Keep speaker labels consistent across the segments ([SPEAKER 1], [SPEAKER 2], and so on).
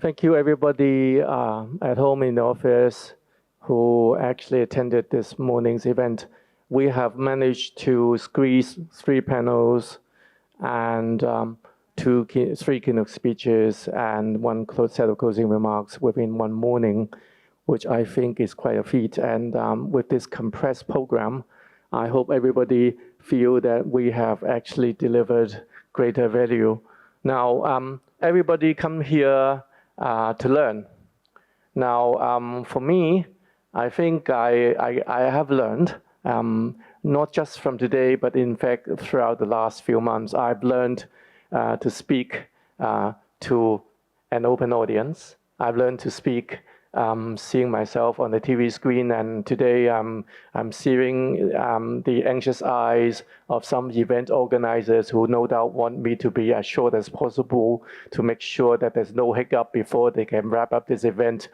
[SPEAKER 1] Thank you, everybody at home in the office who actually attended this morning's event. We have managed to squeeze 3 panels and three keynote speeches and one set of closing remarks within one morning, which I think is quite a feat. And with this compressed program, I hope everybody feel that we have actually delivered greater value. Now, everybody come here to learn. Now, for me, I think I have learned, not just from today, but in fact, throughout the last few months, I've learned to speak to an open audience. I've learned to speak seeing myself on the TV screen, and today I'm seeing the anxious eyes of some event organizers who no doubt want me to be as short as possible to make sure that there's no hiccup before they can wrap up this event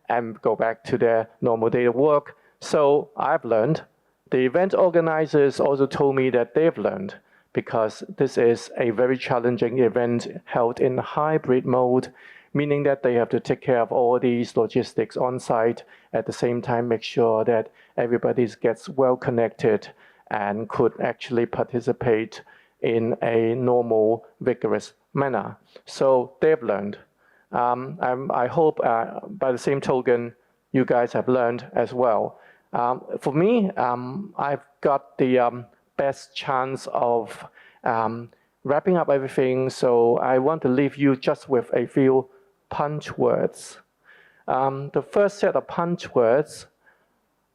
[SPEAKER 1] and go back to their normal day of work. So I've learned. The event organizers also told me that they've learned, because this is a very challenging event held in hybrid mode, meaning that they have to take care of all these logistics on site, at the same time make sure that everybody gets well connected and could actually participate in a normal, vigorous manner. So they've learned. I hope by the same token, you guys have learned as well. For me, I've got the best chance of wrapping up everything, so I want to leave you just with a few punch words. The first set of punch words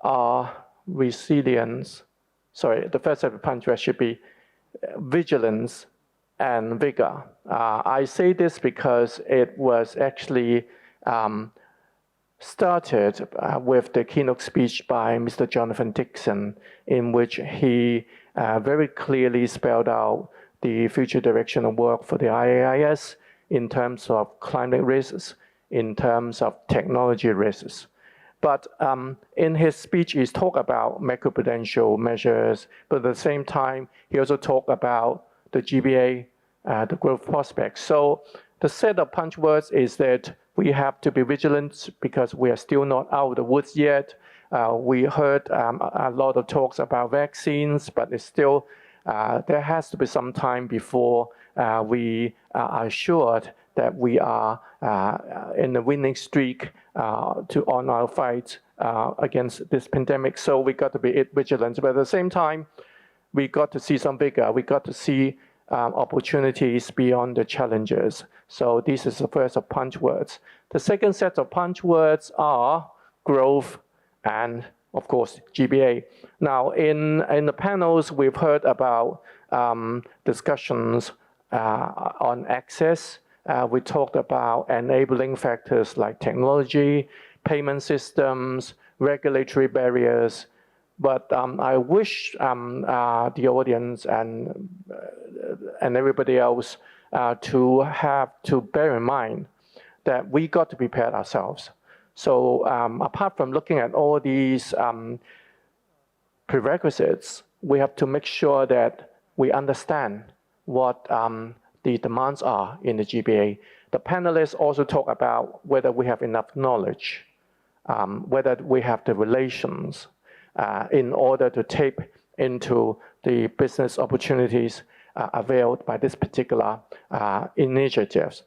[SPEAKER 1] are resilience. Sorry, the first set of punch words should be vigilance and vigor. I say this because it was actually started with the keynote speech by Mr. Jonathan Dixon, in which he very clearly spelled out the future direction of work for the IAIS in terms of climate risks, in terms of technology risks. But in his speech, he's talked about macroprudential measures, but at the same time, he also talked about the GBA, the growth prospects. So the set of punch words is that we have to be vigilant because we are still not out of the woods yet. We heard a lot of talks about vaccines, but it's still, there has to be some time before we are assured that we are in the winning streak on our fight against this pandemic. So we got to be vigilant, but at the same time, we got to see some vigor. We got to see opportunities beyond the challenges. So this is the first of punch words. The second set of punch words are growth and, of course, GBA. Now, in the panels, we've heard about discussions on access. We talked about enabling factors like technology, payment systems, regulatory barriers. But I wish the audience and everybody else to have to bear in mind that we got to prepare ourselves. So apart from looking at all these prerequisites, we have to make sure that we understand what the demands are in the GBA. The panelists also talk about whether we have enough knowledge, whether we have the relations in order to tap into the business opportunities availed by this particular initiatives.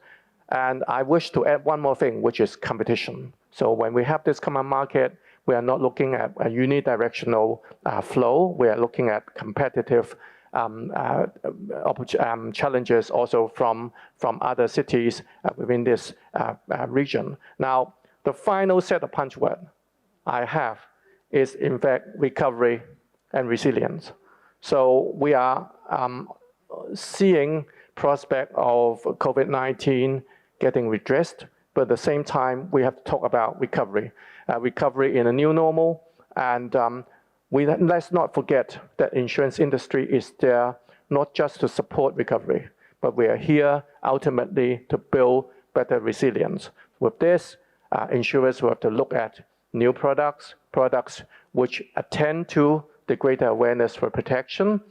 [SPEAKER 1] And I wish to add one more thing, which is competition. So when we have this common market, we are not looking at a unidirectional flow. We are looking at competitive challenges also from other cities within this region. Now, the final set of punch words I have is, in fact, recovery and resilience. So we are seeing prospect of COVID-19 getting redressed, but at the same time, we have to talk about recovery. Recovery in a new normal, and let's not forget that insurance industry is there not just to support recovery, but we are here ultimately to build better resilience. With this, insurers will have to look at new products which attend to the greater awareness for protection.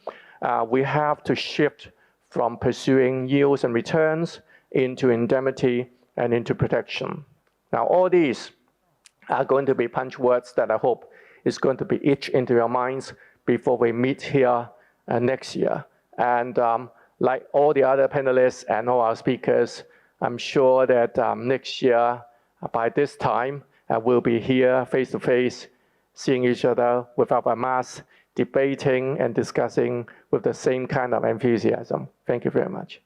[SPEAKER 1] We have to shift from pursuing yields and returns into indemnity and into protection. Now, all these are going to be punch words that I hope is going to be etched into your minds before we meet here next year. And like all the other panelists and all our speakers, I'm sure that next year, by this time, we'll be here face-to-face, seeing each other without a mask, debating and discussing with the same kind of enthusiasm. Thank you very much.